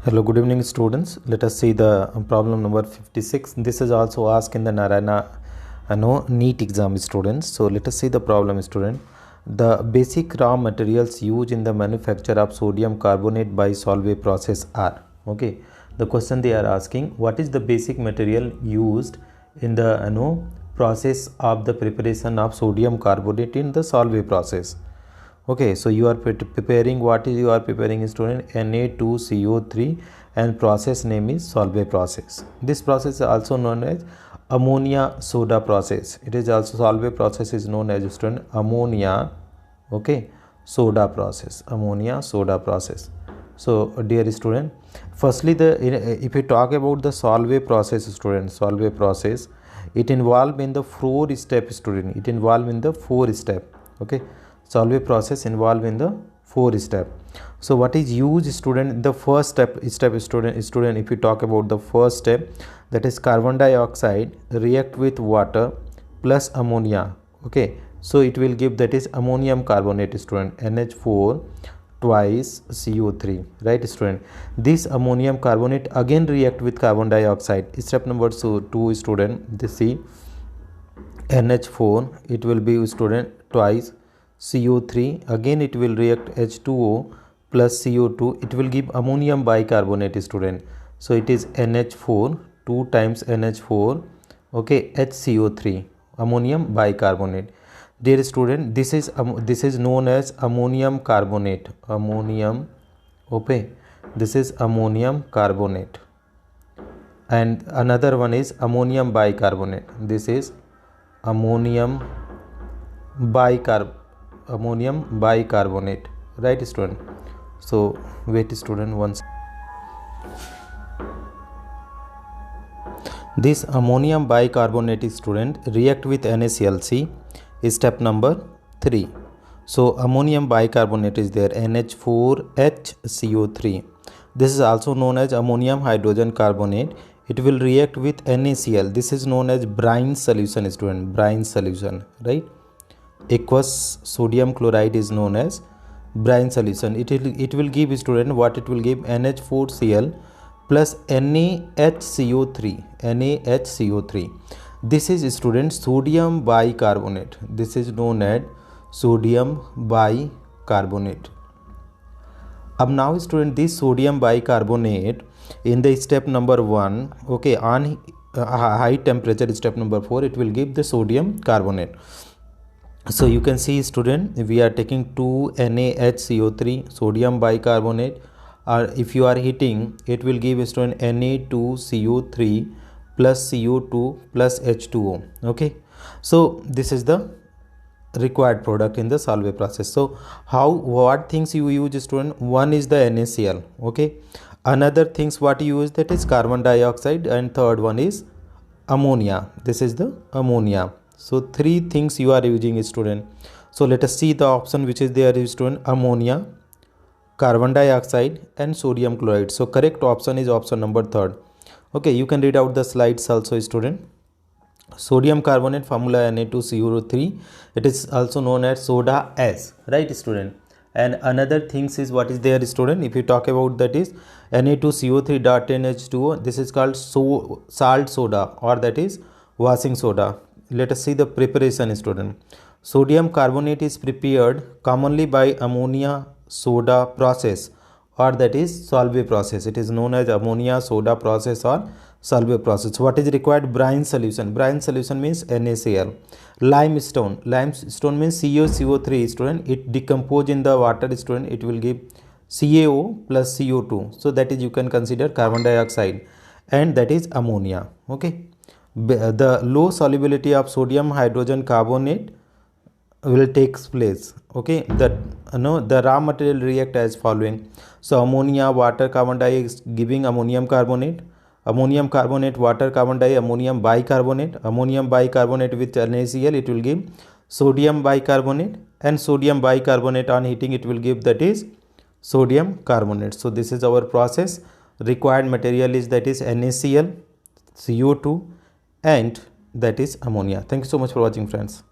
Hello, good evening students. Let us see the problem number 56. This is also asked in the Narayana NEET exam students. So let us see the problem student. The basic raw materials used in the manufacture of sodium carbonate by Solvay process are. Okay. The question they are asking, what is the basic material used in the process of the preparation of sodium carbonate in the Solvay process? Okay, so you are preparing, what is you are preparing student? Na2CO3 and process name is Solvay process. This process is also known as ammonia soda process. It is also Solvay process is known as student ammonia, okay, soda process, ammonia soda process. So dear student, firstly if you talk about the Solvay process student, Solvay process, it involved in the 4 step student, it involved in the 4 step, okay. Solvay process involved in the 4 step. So what is used student in the first step student if you talk about the first step, that is carbon dioxide react with water plus ammonia, okay. So it will give, that is ammonium carbonate student, NH4 twice CO3, right student. This ammonium carbonate again react with carbon dioxide. Step number 2 student, this see NH4, it will be student twice CO3, again it will react H2O plus CO2, it will give ammonium bicarbonate student. So it is NH4, 2 times NH4, okay, HCO3, ammonium bicarbonate. Dear student, this is known as ammonium carbonate, ammonium, okay, this is ammonium carbonate, and another one is ammonium bicarbonate. This is ammonium bicarbonate, right student. So wait student once. This ammonium bicarbonate student react with NaClC is step number 3. So ammonium bicarbonate is there, NH4HCO3. This is also known as ammonium hydrogen carbonate. It will react with NaCl. This is known as brine solution student, brine solution, right. Aqueous sodium chloride is known as brine solution. It will give student, what it will give, NH4Cl plus NaHCO3. This is student sodium bicarbonate. This is known as sodium bicarbonate. Now student, this sodium bicarbonate in the step number 1, okay, on high temperature, step number 4, it will give the sodium carbonate. So you can see student, we are taking 2 NaHCO3 sodium bicarbonate, or if you are heating, it will give student Na2CO3 plus CO2 plus H2O, okay. So this is the required product in the Solvay process. So what things you use student? One is the NaCl, okay. Another things what you use, that is carbon dioxide, and third one is ammonia. This is the ammonia. So 3 things you are using student. So let us see the option which is there is student, ammonia, carbon dioxide and sodium chloride. So correct option is option number 3rd. Okay, you can read out the slides also student. Sodium carbonate formula Na2CO3, it is also known as soda ash, right student. And another things is what is there student, if you talk about, that is Na2CO3 dot NH2O, this is called salt soda, or that is washing soda. Let us see the preparation student. Sodium carbonate is prepared commonly by ammonia soda process, or that is Solvay process. It is known as ammonia soda process or Solvay process. What is required? Brine solution. Brine solution means NaCl. Limestone means CaCO3 student. It decompose in the water student. It will give CaO plus CO2. So that is, you can consider carbon dioxide, and that is ammonia, okay. The low solubility of sodium hydrogen carbonate will takes place, okay. The raw material react as following. So ammonia, water, carbon dioxide giving ammonium carbonate, water, carbon dioxide, ammonium bicarbonate with NaCl, it will give sodium bicarbonate, and sodium bicarbonate on heating it will give, that is sodium carbonate. So this is our process. Required material is, that is NaCl, CO2 and that is ammonia. Thank you so much for watching friends.